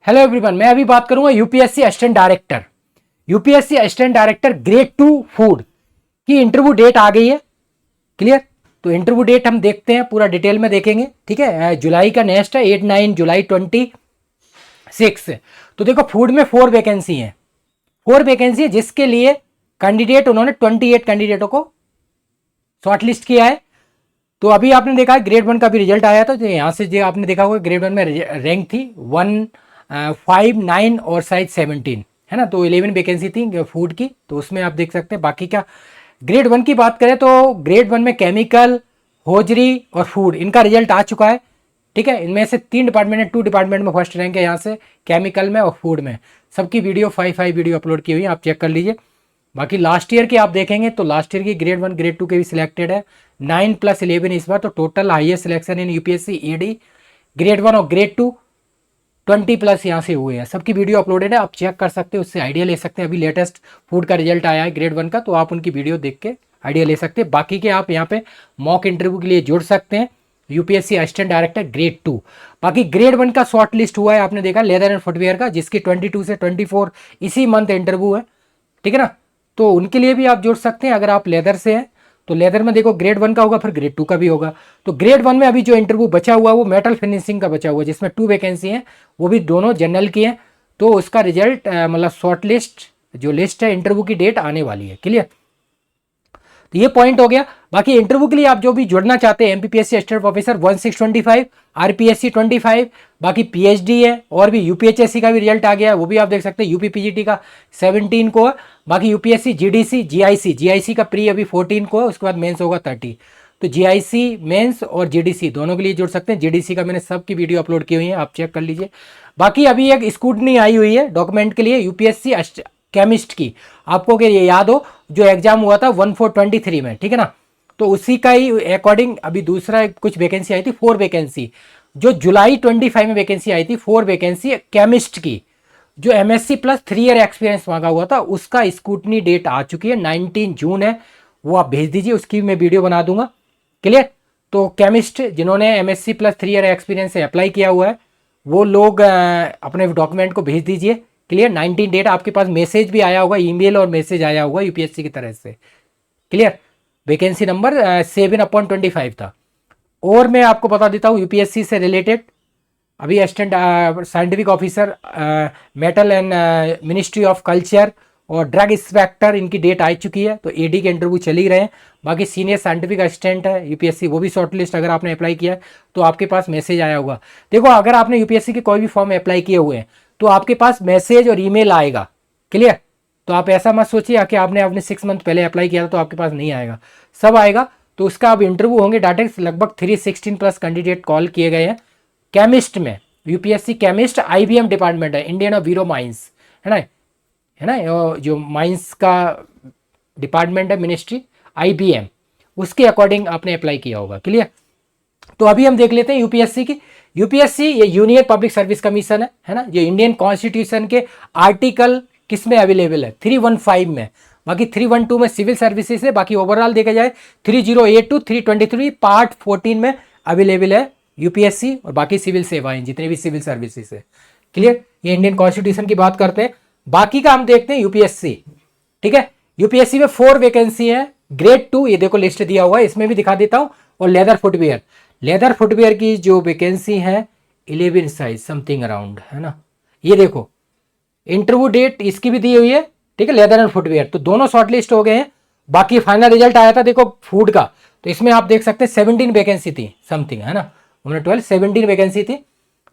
Hello everyone, मैं अभी बात करूंगा UPSC assistant director. UPSC assistant director grade 2 food की इंटरव्यू डेट आ गई है। क्लियर। तो इंटरव्यू डेट हम देखते हैं, पूरा डिटेल में देखेंगे। ठीक है, जुलाई का नेक्स्ट है 8-9 जुलाई 26। तो देखो, फूड में 4 वैकेंसी है। 4 वैकेंसी है जिसके लिए कैंडिडेट उन्होंने 28 कैंडिडेटों को शॉर्टलिस्ट किया है। तो अभी आपने देखा है ग्रेड 1 का भी रिजल्ट आया था। तो यहाँ से जो आपने देखा होगा ग्रेड 1 में रैंक थी 1, 5, 9 और शायद 17, है ना। तो 11 वैकेंसी थी फूड की, तो उसमें आप देख सकते हैं। बाकी का ग्रेड 1 की बात करें तो ग्रेड 1 में केमिकल, होजरी और फूड, इनका रिजल्ट आ चुका है। ठीक है, इनमें से 3 डिपार्टमेंट है, 2 डिपार्टमेंट में फर्स्ट रैंक है यहाँ से, केमिकल में और फूड में। सबकी वीडियो 5 वीडियो अपलोड की हुई है, आप चेक कर लीजिए। बाकी लास्ट ईयर की आप देखेंगे तो लास्ट ईयर की ग्रेड 1 ग्रेड 2 के भी सिलेक्टेड है 9+11 इस बार। तो total highest selection in UPSC ED grade 1 और ग्रेड 2 20+ यहाँ से हुए हैं। सबकी वीडियो अपलोडेड है, आप चेक कर सकते हैं, उससे आइडिया ले सकते हैं। अभी लेटेस्ट फूड का रिजल्ट आया है ग्रेड 1 का, तो आप उनकी वीडियो देख के आइडिया ले सकते हैं। बाकी के आप यहाँ पे मॉक इंटरव्यू के लिए जुड़ सकते हैं। UPSC assistant director grade 2। बाकी ग्रेड 1 का शॉर्ट लिस्ट हुआ है, आपने देखा लेदर एंड फुटवेयर का, जिसकी 22 से 24 इसी मंथ इंटरव्यू है। ठीक है ना, तो उनके लिए भी आप जुड़ सकते हैं। अगर आप लेदर से हैं तो लेदर में देखो ग्रेड 1 का होगा, फिर ग्रेड 2 का भी होगा। तो ग्रेड 1 में अभी जो इंटरव्यू बचा हुआ है वो मेटल फिनिशिंग का बचा हुआ है, जिसमें 2 वैकेंसी हैं, वो भी दोनों जनरल की हैं। तो उसका रिजल्ट मतलब शॉर्ट लिस्ट जो लिस्ट है, इंटरव्यू की डेट आने वाली है। क्लियर। तो ये पॉइंट हो गया। बाकी इंटरव्यू के लिए आप जो भी जुड़ना चाहते हैं, एमपीपीएससी असिस्टेंट प्रोफेसर 1625, आरपीएससी 25, बाकी पीएचडी है, और भी यूपीएचएससी का भी रिजल्ट आ गया है, वो भी आप देख सकते हैं। यूपीपीजीटी का 17 को है। बाकी यूपीएससी जीडीसी जीआईसी का प्री अभी 14 को है, उसके बाद मेंस होगा 30। तो जीआईसी मेंस और जीडीसी दोनों के लिए जुड़ सकते हैं। जीडीसी का मैंने सबकी वीडियो अपलोड की हुई है, आप चेक कर लीजिए। बाकी अभी एक स्कूटनी आई हुई है डॉक्यूमेंट के लिए यूपीएससी केमिस्ट की, आपको ये याद हो जो एग्जाम हुआ था 1423 में, ठीक है ना। तो उसी का ही अकॉर्डिंग अभी दूसरा कुछ वैकेंसी आई थी, 4 वैकेंसी जो जुलाई 25 में वैकेंसी आई थी, 4 वैकेंसी केमिस्ट की, जो एमएससी प्लस 3 ईयर एक्सपीरियंस मांगा हुआ था, उसका स्कूटनी डेट आ चुकी है, 19 जून है। वो आप भेज दीजिए, उसकी मैं वीडियो बना दूंगा। क्लियर। तो केमिस्ट जिन्होंने एमएससी प्लस 3 ईयर एक्सपीरियंस से अप्लाई किया हुआ है, वो लोग अपने डॉक्यूमेंट को भेज दीजिए। क्लियर। 19 डेट आपके पास मैसेज भी आया होगा, ईमेल और मैसेज आया होगा यूपीएससी की तरफ से। क्लियर। वैकेंसी नंबर 7/25 था। और मैं आपको बता देता हूँ यूपीएससी से रिलेटेड, अभी assistant scientific officer metal and ministry of culture और ड्रग इंस्पेक्टर, इनकी डेट आ चुकी है। तो एडी के इंटरव्यू चल ही रहे हैं। बाकी सीनियर साइंटिफिक असिस्टेंट है यूपीएससी, वो भी शॉर्टलिस्ट अगर आपने अप्लाई किया है तो आपके पास मैसेज आया होगा। देखो, अगर आपने यूपीएससी के कोई भी फॉर्म अप्लाई किए हुए हैं तो आपके पास मैसेज और ईमेल आएगा। क्लियर। तो आप ऐसा मत सोचिए कि आपने अपने 6 मंथ पहले अप्लाई किया था तो आपके पास नहीं आएगा, सब आएगा। तो उसका अब इंटरव्यू होंगे डायरेक्ट, लगभग 316+ कैंडिडेट कॉल किए गए हैं केमिस्ट में। यूपीएससी केमिस्ट आईबीएम डिपार्टमेंट है, इंडियन और वीरो माइंस, है ना, जो माइंस का डिपार्टमेंट है मिनिस्ट्री आईबीएम, उसके अकॉर्डिंग आपने अप्लाई किया होगा। क्लियर। तो अभी हम देख लेते हैं यूपीएससी की। यूपीएससी ये यूनियन पब्लिक सर्विस कमीशन है ना, जो इंडियन कॉन्स्टिट्यूशन के आर्टिकल किस में अवेलेबल है, 315 में। बाकी 312 में सिविल सर्विसेज है। बाकी ओवरऑल देखा जाए 3082 323 पार्ट 14 में अवेलेबल है यूपीएससी, और बाकी सिविल सेवाएं जितने भी सिविल सर्विसेज है। क्लियर। ये इंडियन कॉन्स्टिट्यूशन की बात करते हैं। बाकी का हम देखते हैं यूपीएससी। ठीक है, यूपीएससी में 4 वैकेंसी है ग्रेड 2, ये देखो लिस्ट दिया हुआ है, इसमें भी दिखा देता हूं। और लेदर फुटवेयर की जो वैकेंसी है 11 साइज समथिंग अराउंड, है ना। ये देखो इंटरव्यू डेट इसकी भी दी हुई है। ठीक है, लेदर एंड फुटवेयर, तो दोनों शॉर्टलिस्ट हो गए हैं। बाकी फाइनल रिजल्ट आया था देखो फूड का, तो इसमें आप देख सकते हैं 17 वैकेंसी थी समथिंग, है ना, 17 वैकेंसी थी।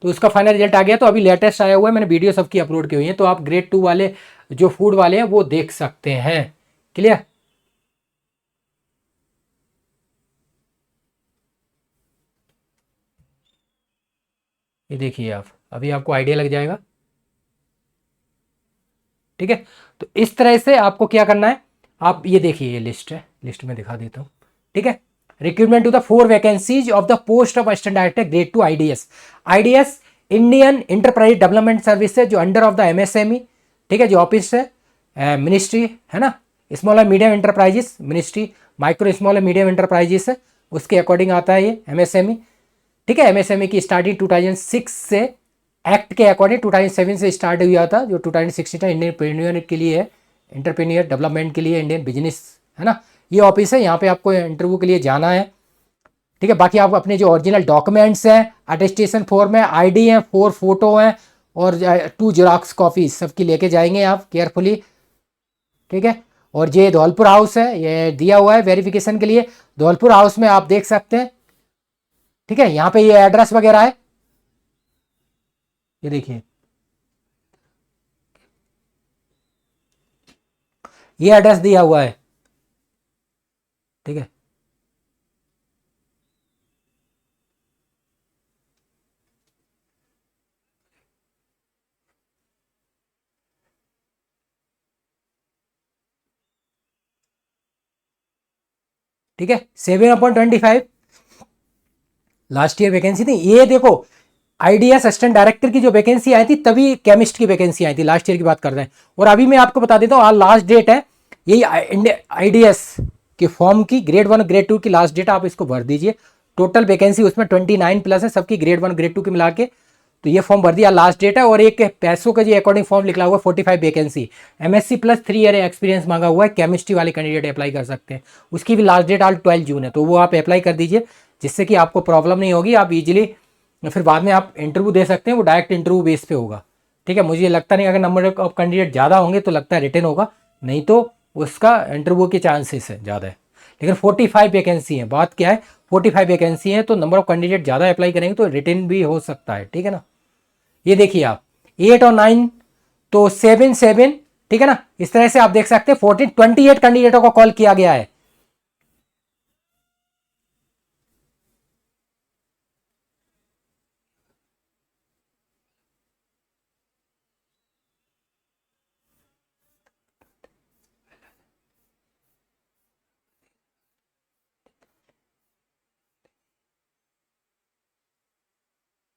तो उसका फाइनल रिजल्ट आ गया। तो अभी लेटेस्ट आया हुआ है, मैंने वीडियो सबकी अपलोड की हुई है, तो आप ग्रेड 2 वाले जो फूड वाले हैं वो देख सकते हैं। क्लियर। ये देखिए आप, अभी आपको आइडिया लग जाएगा। ठीक है, तो इस तरह से आपको क्या करना है, आप ये देखिए, ये लिस्ट है, लिस्ट में दिखा देता हूं। ठीक है, recruitment to the 4 vacancies of the post of assistant director grade 2 IDS Indian enterprise development service है, जो अंडर ऑफ द एमएसएमई। ठीक है, जो ऑफिस है मिनिस्ट्री, है ना, small and medium enterprises ministry, micro small and medium enterprises है, उसके अकॉर्डिंग आता है ये एमएसएमई। ठीक है, एमएसएमई की स्टार्टिंग 2006 से एक्ट के अकॉर्डिंग 2007 से स्टार्ट हुआ था, जो 2016 इंडियन के लिए है, एंटरप्रेन्योर डेवलपमेंट के लिए, इंडियन बिजनेस, है ना। ये ऑफिस है, यहाँ पे आपको इंटरव्यू के लिए जाना है, ठीक है। बाकी आप अपने जो ओरिजिनल डॉक्यूमेंट्स हैं, अटेस्टेशन फॉर्म है, आईडी है, 4 फोटो हैं और 2 जेरॉक्स कॉपी सबकी लेके जाएंगे आप केयरफुली, ठीक है। और ये धौलपुर हाउस है, ये दिया हुआ है वेरिफिकेशन के लिए। धौलपुर हाउस में आप देख सकते हैं, ठीक है। यहाँ पे ये एड्रेस वगैरह है, ये देखिए, ये एड्रेस दिया हुआ है, ठीक है। ठीक है, 7/25 लास्ट ईयर वैकेंसी थी। ये देखो, आईडीएस असिस्टेंट डायरेक्टर की जो वैकेंसी आई थी, तभी केमिस्ट की वैकेंसी आई थी, लास्ट ईयर की बात कर रहे हैं। और अभी मैं आपको बता देता हूँ, आज लास्ट डेट है यही आईडीएस के फॉर्म की, ग्रेड 1 ग्रेड 2 की लास्ट डेट, आप इसको भर दीजिए। टोटल वैकेंसी उसमें 29 प्लस है, सबकी ग्रेड 1 ग्रेड 2 की मिला के। तो ये फॉर्म भर दिया, लास्ट डेट है। और एक पैसों के जो अकॉर्डिंग फॉर्म निकला हुआ है, 45 vacancy, MSc plus 3 year experience मांगा हुआ है, केमिस्ट्री वाले कैंडिडेट अप्लाई कर सकते हैं। उसकी भी लास्ट डेट आज 12 जून है, तो वो आप अप्लाई कर दीजिए, जिससे कि आपको प्रॉब्लम नहीं होगी, आप इजीली फिर बाद में आप इंटरव्यू दे सकते हैं। वो डायरेक्ट इंटरव्यू बेस पे होगा, ठीक है। मुझे लगता नहीं, अगर नंबर ऑफ कैंडिडेट ज़्यादा होंगे तो लगता है रिटर्न होगा, नहीं तो उसका इंटरव्यू के चांसेस है ज़्यादा है। लेकिन 45 वैकेंसी है, बात क्या है, 45 वैकेंसी है, तो नंबर ऑफ कैंडिडेट ज़्यादा अप्लाई करेंगे तो रिटर्न भी हो सकता है, ठीक है ना। ये देखिए आप, 8 और 9, तो 7 7, ठीक है ना। इस तरह से आप देख सकते हैं 28 कैंडिडेटों को कॉल किया गया है।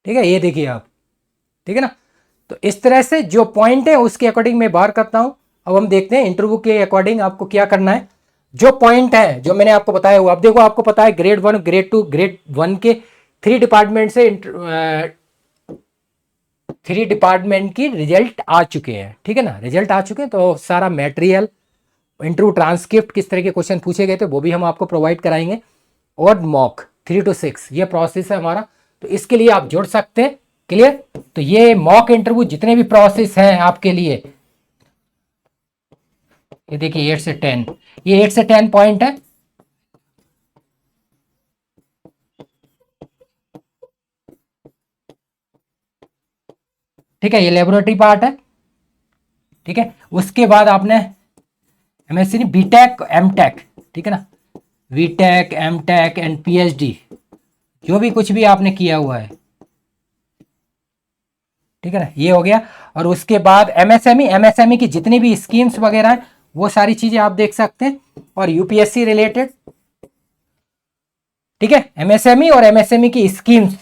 ठीक है, ये देखिए आप, ठीक है ना। तो इस तरह से जो पॉइंट है उसके अकॉर्डिंग मैं बाहर करता हूं। अब हम देखते हैं इंटरव्यू के अकॉर्डिंग आपको क्या करना है। जो पॉइंट है जो मैंने आपको बताया हुआ, अब देखो, आपको पता है ग्रेड 1 ग्रेड 2 ग्रेड 1 के 3 डिपार्टमेंट से 3 डिपार्टमेंट की रिजल्ट आ चुके हैं, ठीक है ना। रिजल्ट आ चुके हैं, तो सारा मटेरियल, इंटरव्यू ट्रांसक्रिप्ट, किस तरह के क्वेश्चन पूछे गए थे, वो भी हम आपको प्रोवाइड कराएंगे। और मॉक 3 to 6 ये प्रोसेस है हमारा, तो इसके लिए आप जुड़ सकते हैं। क्लियर। तो ये मॉक इंटरव्यू जितने भी प्रोसेस हैं आपके लिए, ये देखिए 8 से 10, ये 8 से 10 पॉइंट है, ठीक है। ये लेबोरेटरी पार्ट है, ठीक है। उसके बाद आपने एमएससी नहीं, बीटेक एमटेक, ठीक है ना, बीटेक एमटेक एंड पीएचडी, जो भी कुछ भी आपने किया हुआ है, ठीक है ना, ये हो गया। और उसके बाद एमएसएमई की जितनी भी स्कीम्स वगैरह हैं, वो सारी चीजें आप देख सकते हैं। और यूपीएससी रिलेटेड, ठीक है, एमएसएमई और एमएसएमई की स्कीम्स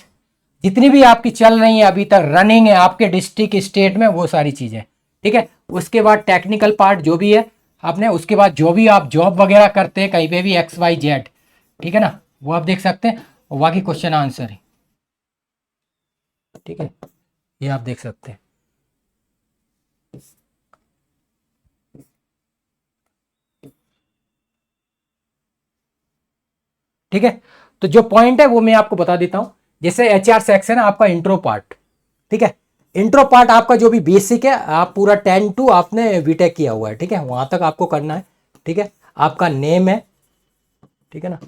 जितनी भी आपकी चल रही है, अभी तक रनिंग है आपके डिस्ट्रिक्ट स्टेट में, वो सारी चीजें, ठीक है। उसके बाद टेक्निकल पार्ट जो भी है आपने, उसके बाद जो भी आप जॉब वगैरह करते हैं कहीं पे भी, XYZ, ठीक है ना, वो आप देख सकते हैं। और बाकी क्वेश्चन आंसर है, ठीक है, ये आप देख सकते हैं, ठीक है। तो जो पॉइंट है वो मैं आपको बता देता हूं। जैसे HR सेक्शन है आपका, इंट्रो पार्ट, ठीक है। इंट्रो पार्ट आपका जो भी बेसिक है, आप पूरा 10 to आपने बीटेक किया हुआ है, ठीक है, वहां तक आपको करना है, ठीक है। आपका नेम है, ठीक है ना,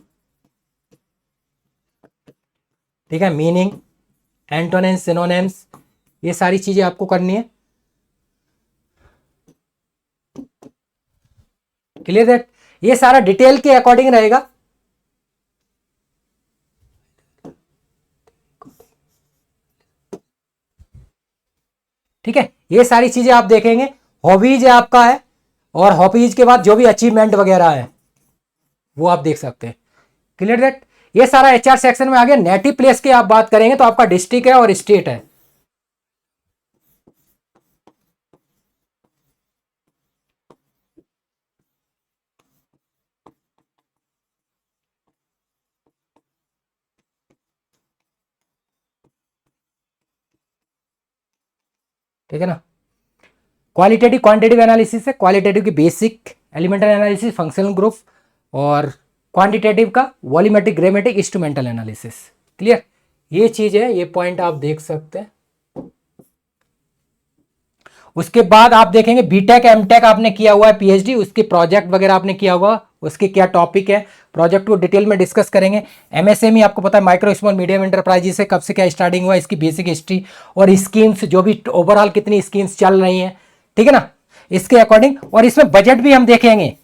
ठीक है, मीनिंग, एंटोनिम्स सिनोनिम्स, ये सारी चीजें आपको करनी है। क्लियर दैट, ये सारा डिटेल के अकॉर्डिंग रहेगा, ठीक है। ये सारी चीजें आप देखेंगे। हॉबीज है आपका है, और हॉबीज के बाद जो भी अचीवमेंट वगैरह है वो आप देख सकते हैं। क्लियर दैट, ये सारा HR सेक्शन में आ गया। नेटिव प्लेस की आप बात करेंगे तो आपका डिस्ट्रिक्ट है और स्टेट है। ठीक है ना। क्वालिटेटिव क्वांटिटेटिव एनालिसिस है, क्वालिटेटिव की basic elemental analysis, functional group, और क्वांटिटेटिव का volumetric, grammatic, instrumental analysis. Clear, ये चीज है, ये पॉइंट आप देख सकते हैं। उसके बाद आप देखेंगे बीटेक एमटेक आपने किया हुआ है, पीएचडी, उसके प्रोजेक्ट वगैरह आपने किया हुआ, उसके क्या टॉपिक है, प्रोजेक्ट को डिटेल में डिस्कस करेंगे। एमएसएमई आपको पता है, माइक्रो स्मॉल मीडियम एंटरप्राइजेस से कब से क्या स्टार्टिंग हुआ, इसकी बेसिक हिस्ट्री और स्कीम्स, जो भी ओवरऑल कितनी स्कीम्स चल रही हैं, ठीक है ना, इसके अकॉर्डिंग। और इसमें बजट भी हम देखेंगे,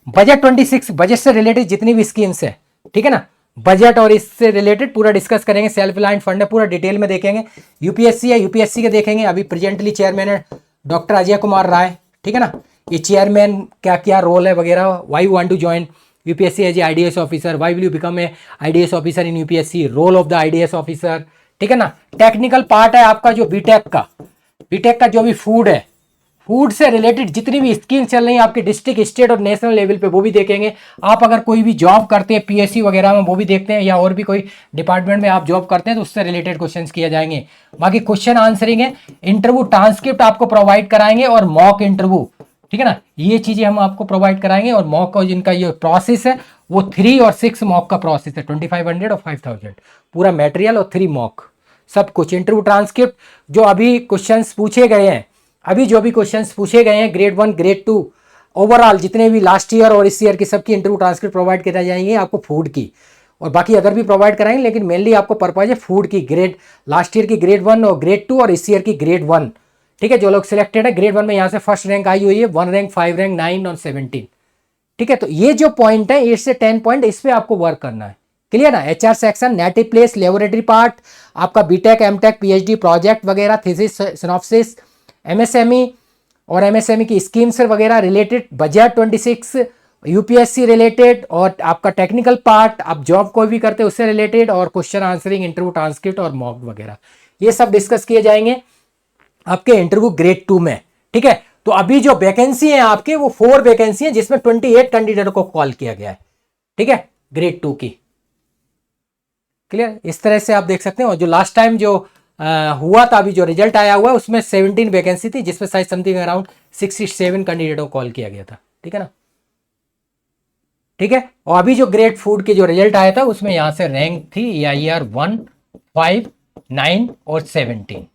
बजट 26, बजट से रिलेटेड जितनी भी स्कीम्स है, ठीक है ना, बजट और इससे रिलेटेड पूरा डिस्कस करेंगे। सेल्फ रिलायंट फंड है, पूरा डिटेल में देखेंगे। यूपीएससी है, यूपीएससी के देखेंगे। अभी प्रेजेंटली चेयरमैन है डॉक्टर अजय कुमार राय, ठीक है ना, ये चेयरमैन क्या क्या रोल है वगैरह। Why you want to join UPSC as a IDS officer, why will you become a IDS officer in UPSC, role of the IDS officer, ठीक है ना। टेक्निकल पार्ट है आपका जो बीटेक का, बीटेक का जो भी फूड है, फूड से रिलेटेड जितनी भी स्कीम चल रही है आपके डिस्ट्रिक्ट, स्टेट और नेशनल लेवल पे, वो भी देखेंगे। आप अगर कोई भी जॉब करते हैं पीएससी वगैरह में, वो भी देखते हैं, या और भी कोई डिपार्टमेंट में आप जॉब करते हैं तो उससे रिलेटेड क्वेश्चंस किए जाएंगे। बाकी क्वेश्चन आंसरिंग है, इंटरव्यू ट्रांसक्रिप्ट आपको प्रोवाइड कराएंगे और मॉक इंटरव्यू, ठीक है ना, ये चीजें हम आपको प्रोवाइड कराएंगे। और मॉक का जिनका ये प्रोसेस है वो 3 और 6 मॉक का प्रोसेस है, 2500 और 5000 पूरा मटेरियल और 3 मॉक, सब कुछ। इंटरव्यू ट्रांसक्रिप्ट जो अभी क्वेश्चंस पूछे गए हैं, अभी जो भी क्वेश्चंस पूछे गए हैं ग्रेड 1 ग्रेड 2 ओवरऑल जितने भी लास्ट ईयर और इस ईयर की, सबकी इंटरव्यू ट्रांसक्रिप्ट प्रोवाइड कराई जाएंगे आपको फूड की, और बाकी अदर भी प्रोवाइड कराएंगे, लेकिन मेनली आपको पर्पज है फूड की, ग्रेड लास्ट ईयर की ग्रेड 1 और ग्रेड 2 और इस ईयर की ग्रेड 1, ठीक है। जो लोग सिलेक्टेड है ग्रेड 1 में यहाँ से फर्स्ट रैंक आई हुई है, 1 रैंक, 5 रैंक, 9 और 17, ठीक है। तो ये जो पॉइंट है 8 से 10 पॉइंट, इस पर आपको वर्क करना है। क्लियर ना। HR section, native place, laboratory part, आपका बीटेक एमटेक पीएचडी प्रोजेक्ट वगैरह, थीसिस, सिनॉप्सिस, एमएसएमई और एमएसएमई की स्कीम्स वगैरह रिलेटेड, बजट 26, यूपीएससी रिलेटेड, और आपका टेक्निकल पार्ट, आप जॉब कोई भी करते हैं उससे रिलेटेड, और क्वेश्चन आंसरिंग, इंटरव्यू ट्रांसक्रिप्ट और मॉक वगैरह, ये सब डिस्कस किए जाएंगे आपके इंटरव्यू ग्रेड 2 में, ठीक है। तो अभी जो वैकेंसी है आपके, वो 4 वैकेंसी है, जिसमें 28 कैंडिडेट को कॉल किया गया है, ठीक है, ग्रेड 2 की। क्लियर, इस तरह से आप देख सकते हैं। और जो लास्ट टाइम जो हुआ था, अभी जो रिजल्ट आया हुआ है, उसमें 17 वैकेंसी थी, जिसमें शायद समथिंग अराउंड 67 कैंडिडेटों को कॉल किया गया था, ठीक है ना, ठीक है। और अभी जो ग्रेड फूड के जो रिजल्ट आया था, उसमें यहां से रैंक थी EIR 1, 5, 9 और 17,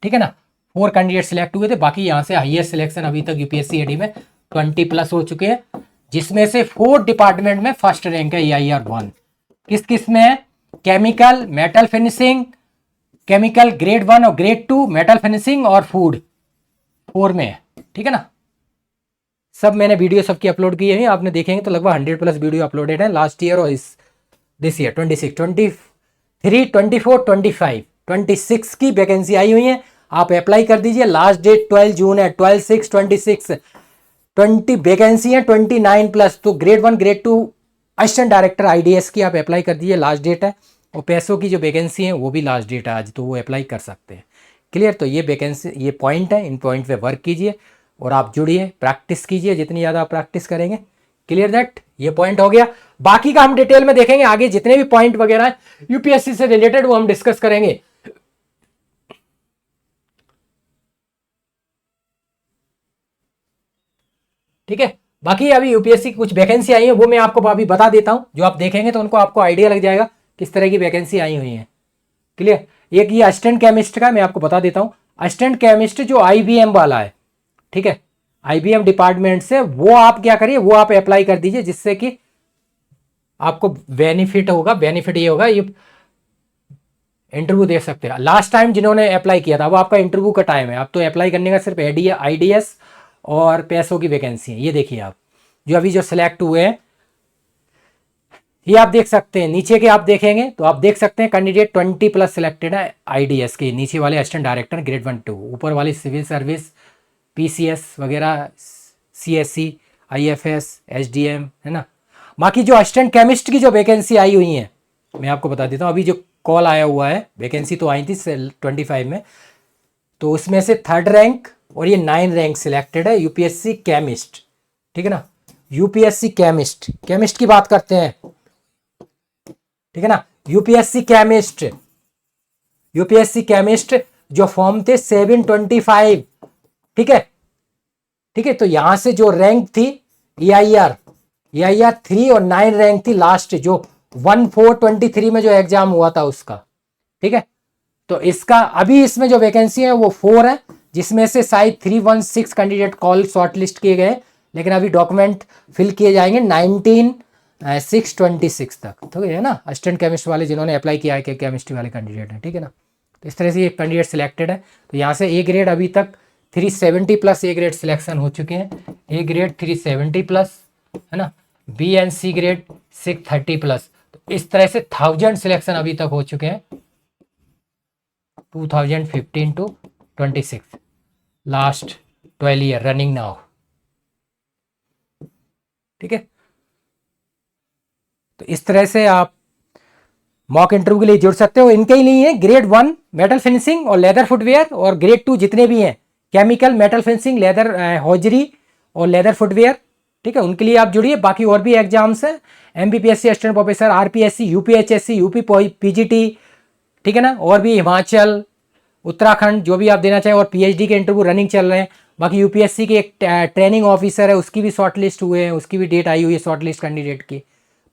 ठीक है ना। 4 कैंडिडेट सिलेक्ट हुए थे, बाकी यहां से हाईएस्ट सिलेक्शन अभी तक यूपीएससी एडी में 20 प्लस हो चुके हैं, जिसमें से 4 डिपार्टमेंट में फर्स्ट रैंक है EIR 1। किस किस में है? Chemical, metal finishing, chemical grade 1 और ग्रेड 2, मेटल फिनिशिंग और फूड 4 में है, ठीक है ना। सब मैंने वीडियो सबकी अपलोड की है, आपने देखेंगे तो लगभग 100 प्लस वीडियो अपलोडेड है लास्ट ईयर और दिस ईयर 26, 23, 24, 25, 26 की वैकेंसी आई हुई है। आप अप्लाई कर दीजिए, लास्ट डेट 12 जून है, 12/6/26, 20 वैकेंसी है, 29 प्लस। तो grade 1 grade 2 assistant director IDs की आप अप्लाई कर दीजिए, लास्ट डेट है। और पैसों की जो वैकेंसी है वो भी लास्ट डेट है आज, तो वो अप्लाई कर सकते हैं। क्लियर, तो ये वैकेंसी, ये पॉइंट है, इन पॉइंट पे वर्क कीजिए और आप जुड़िए, प्रैक्टिस कीजिए, जितनी ज़्यादा आप प्रैक्टिस करेंगे। क्लियर दैट, ये पॉइंट हो गया। बाकी का हम डिटेल में देखेंगे आगे, जितने भी पॉइंट वगैरह यूपीएससी से रिलेटेड वो हम डिस्कस करेंगे। ठीक है, बाकी अभी यूपीएससी की कुछ वैकेंसी आई है, वो मैं आपको अभी बता देता हूं, जो आप देखेंगे तो उनको आपको आइडिया लग जाएगा किस तरह की वैकेंसी आई हुई है। क्लियर, एक ये असिस्टेंट केमिस्ट का मैं आपको बता देता हूं। असिस्टेंट केमिस्ट जो आईबीएम वाला है, ठीक है, आईबीएम डिपार्टमेंट से, वो आप क्या करिए, वो आप अप्लाई कर दीजिए, जिससे कि आपको बेनिफिट होगा। बेनिफिट ये होगा, ये इंटरव्यू दे सकते हैं। लास्ट टाइम जिन्होंने अप्लाई किया था, वो आपका इंटरव्यू का टाइम है, अब तो अप्लाई करने का सिर्फ आईडीएस और पैसों की वैकेंसी है। ये देखिए आप, जो अभी जो सिलेक्ट हुए हैं, ये आप देख सकते हैं। नीचे के आप देखेंगे तो आप देख सकते हैं कैंडिडेट 20 प्लस सिलेक्टेड है आईडीएस के, नीचे वाले असिस्टेंट डायरेक्टर ग्रेड 1 2, ऊपर वाली सिविल सर्विस, पीसीएस वगैरह, सीएससी, आईएफएस, एसडीएम, है ना। बाकी जो असिस्टेंट केमिस्ट की जो वैकेंसी आई हुई है, मैं आपको बता देता हूँ। अभी जो कॉल आया हुआ है, वैकेंसी तो आई थी 25 में, तो उसमें से 3rd रैंक और ये 9 रैंक सिलेक्टेड है यूपीएससी केमिस्ट, ठीक है ना। यूपीएससी केमिस्ट, केमिस्ट की बात करते हैं, ठीक है ना। यूपीएससी केमिस्ट जो फॉर्म थे 725, ठीक है, ठीक है। तो यहां से जो रैंक थी EIR 3 और 9 रैंक थी लास्ट जो 1423 में जो एग्जाम हुआ था उसका, ठीक है। तो इसका अभी इसमें जो वैकेंसी है वो 4 है, जिसमें से शायद 316 कैंडिडेट कॉल शॉर्टलिस्ट किए गए, लेकिन अभी डॉक्यूमेंट फिल किए जाएंगे 19/6/26 तक, ठीक है ना। असिस्टेंट केमिस्ट वाले जिन्होंने अप्लाई किया है कि केमिस्ट्री वाले कैंडिडेट हैं, ठीक है ना। तो इस तरह से ये कैंडिडेट सिलेक्टेड है। तो यहाँ से ए ग्रेड अभी तक 370 प्लस ए ग्रेड सिलेक्शन हो चुके हैं, ए ग्रेड 370 प्लस, है ना। B and C grade 630 plus. तो इस तरह से 1000 सिलेक्शन अभी तक हो चुके हैं 2015 to 26, last 12 year running now, ठीक है। तो इस तरह से आप मॉक इंटरव्यू के लिए जुड़ सकते हो। इनके ही लिए ग्रेड 1 मेटल फिनिशिंग और लेदर फुटवेयर, और ग्रेड 2 जितने भी हैं chemical, metal finishing, leather hosiery और लेदर फुटवेयर, ठीक है, उनके लिए आप जुड़िए। बाकी और भी एग्जाम्स हैं, MPPSC assistant professor, RPSC, UPHSC, UP PGT, ठीक है ना, और भी हिमाचल, उत्तराखंड जो भी आप देना चाहें, और PhD के इंटरव्यू रनिंग चल रहे हैं। बाकी UPSC के एक ट्रेनिंग ऑफिसर है, उसकी भी शॉर्ट लिस्ट हुए हैं, उसकी भी डेट आई हुई है शॉर्ट लिस्ट कैंडिडेट की।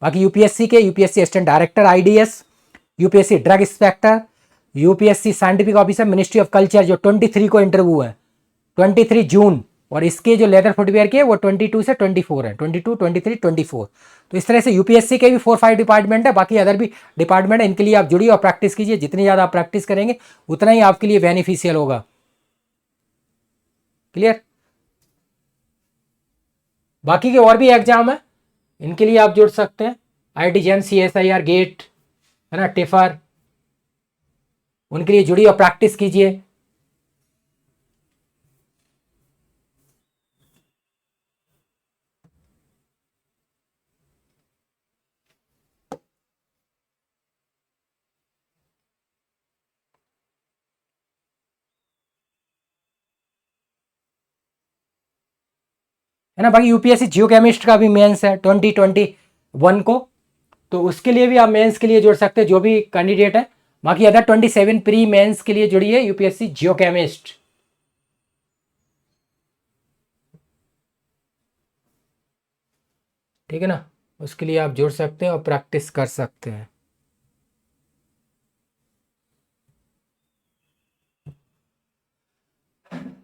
बाकी UPSC के UPSC assistant director IDS, UPSC drug inspector, UPSC scientific officer, ministry of culture जो 23 को इंटरव्यू है, 23 जून, और इसके जो लेदर फुटवेयर के वो 22 से 24 है, 22, 23, 24। तो इस तरह से UPSC के भी 4-5 डिपार्टमेंट है, बाकी अदर भी डिपार्टमेंट है। इनके लिए आप जुड़िए और प्रैक्टिस कीजिए। जितनी ज़्यादा आप प्रैक्टिस करेंगे उतना ही आपके लिए बेनिफिशियल होगा। क्लियर। बाकी के और भी एग्जाम है, इनके लिए आप जुड़ सकते हैं। IIT JEM, CSIR, गेट, है ना, टिफर, उनके लिए जुड़िए और प्रैक्टिस कीजिए। है ना। बाकी UPSC जियो केमिस्ट का भी मेंस है 2021 को, तो उसके लिए भी आप मेंस के लिए जुड़ सकते हैं जो भी कैंडिडेट है। बाकी अदर 27 प्री मेंस के लिए जुड़िए UPSC जियो केमिस्ट, ठीक है ना। उसके लिए आप जुड़ सकते हैं और प्रैक्टिस कर सकते हैं।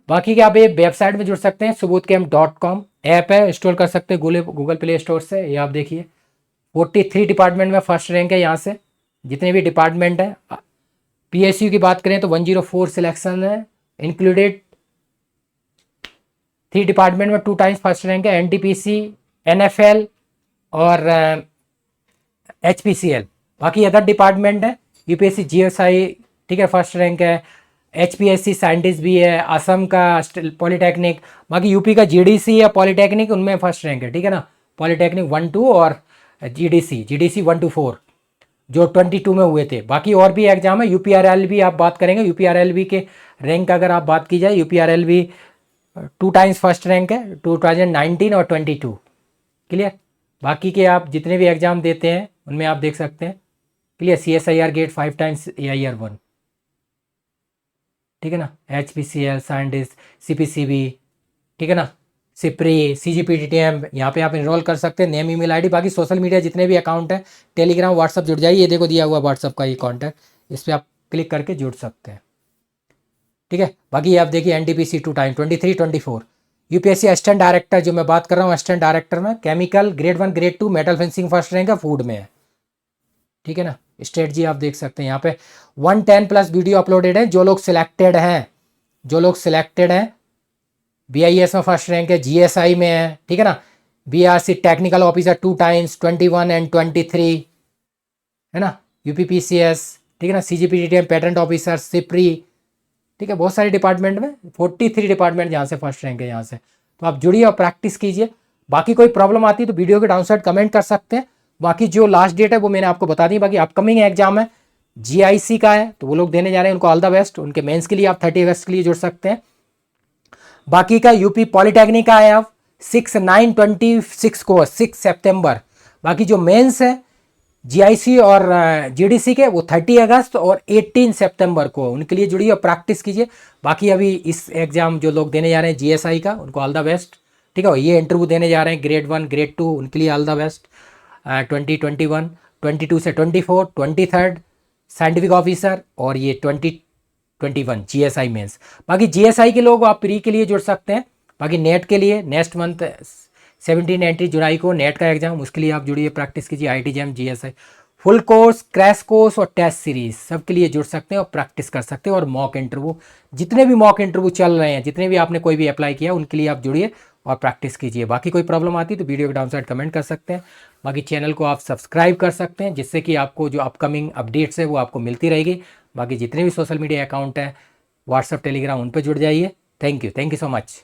बाकी के आप ये वेबसाइट में जुड़ सकते हैं, subodhcamp.com ऐप है, इंस्टॉल कर सकते हैं गूगल प्ले स्टोर से। ये आप देखिए 43 डिपार्टमेंट में फर्स्ट रैंक है यहाँ से, जितने भी डिपार्टमेंट है। PSU की बात करें तो 104 सिलेक्शन है, इंक्लूडेड 3 डिपार्टमेंट में 2 टाइम्स फर्स्ट रैंक है, NTPC, NFL और HPCL। बाकी अदर डिपार्टमेंट है UPSC GSI, ठीक है, फर्स्ट रैंक है। HPSC साइंटिस्ट भी है, असम का पॉलीटेक्निक, बाकी यूपी का GDC है पॉलीटेक्निक, उनमें फर्स्ट रैंक है, ठीक है ना। पॉलीटेक्निक 1-2 और GDC 1-4 जो 22 में हुए थे। बाकी और भी एग्जाम है। UPRLB आप बात करेंगे, UPRLB के रैंक अगर आप बात की जाए, UPRLB 2 टाइम्स फर्स्ट रैंक है 2019 और 22। क्लियर। बाकी के आप जितने भी एग्जाम देते हैं उनमें आप देख सकते हैं। Clear. CSIR GATE 5 times AIR 1, ठीक है ना। HPCL साइंटिस्ट, CPCB, ठीक है ना, सिप्री, CGPTM, यहाँ पे आप इनरोल कर सकते हैं। नेम, ईमेल ID, बाकी सोशल मीडिया जितने भी अकाउंट है, टेलीग्राम, व्हाट्सअप जुड़ जाइए। ये देखो दिया हुआ व्हाट्सअप का ये कॉन्टैक्ट, इस पर आप क्लिक करके जुड़ सकते हैं, ठीक है। बाकी आप देखिए NTPC 2 time 23, 24। UPSC assistant director जो मैं बात कर रहा हूँ, असिस्टेंट डायरेक्टर में chemical grade 1 grade 2 metal finishing first rank है, फूड में है, ठीक है ना। स्ट्रेटजी आप देख सकते हैं यहाँ पे 110 प्लस वीडियो अपलोडेड है। जो लोग सिलेक्टेड हैं BIS में फर्स्ट रैंक है, GSI में है, ठीक है ना। BRC technical officer 2 times 21 and 23, है ना। UPPCS, ठीक है ना। CGPTM पेटेंट ऑफिसर, सिप्री, ठीक है। बहुत सारे डिपार्टमेंट में 43 डिपार्टमेंट जहाँ से फर्स्ट रैंक है यहाँ से। तो आप जुड़िए और प्रैक्टिस कीजिए। बाकी कोई प्रॉब्लम आती है तो वीडियो के डाउन साइड कमेंट कर सकते हैं। बाकी जो लास्ट डेट है वो मैंने आपको बता दी। बाकी अपकमिंग एग्जाम है GIC का है, तो वो लोग देने जा रहे हैं, उनको ऑल द बेस्ट। उनके मेंस के लिए आप 30 अगस्त के लिए जुड़ सकते हैं। बाकी का यूपी पॉलीटेक्निक का है आप 6/9/26 को, 6 सितंबर। बाकी जो मेंस है जीआईसी और जीडीसी के वो 30 अगस्त और 18 सितंबर को, उनके लिए जुड़िए और प्रैक्टिस कीजिए। बाकी अभी इस एग्ज़ाम जो लोग देने जा रहे हैं जीएसआई का, उनको ऑल द बेस्ट। ठीक है, ये इंटरव्यू देने जा रहे हैं ग्रेड 1 ग्रेड 2, उनके लिए ऑल द बेस्ट। 2021 22 से 24 23 साइंटिफिक ऑफिसर और ये 2021 जीएसआई मेंस। बाकी जीएसआई के लोग आप प्री के लिए जुड़ सकते हैं। बाकी नेट के लिए नेक्स्ट मंथ 17-19 जुलाई को नेट का एग्जाम, उसके लिए आप जुड़िए, प्रैक्टिस कीजिए। IT jam GSI full course, crash course और टेस्ट सीरीज सब के लिए जुड़ सकते हैं और प्रैक्टिस कर सकते हैं। और मॉक इंटरव्यू, जितने भी मॉक इंटरव्यू चल रहे हैं, जितने भी आपने कोई भी अप्लाई किया, उनके लिए आप जुड़िए और प्रैक्टिस कीजिए। बाकी कोई प्रॉब्लम आती है तो वीडियो के डाउन साइड कमेंट कर सकते हैं। बाकी चैनल को आप सब्सक्राइब कर सकते हैं, जिससे कि आपको जो अपकमिंग अपडेट्स है वो आपको मिलती रहेगी। बाकी जितने भी सोशल मीडिया अकाउंट है, व्हाट्सअप टेलीग्राम, उन पर जुड़ जाइए। Thank you so much.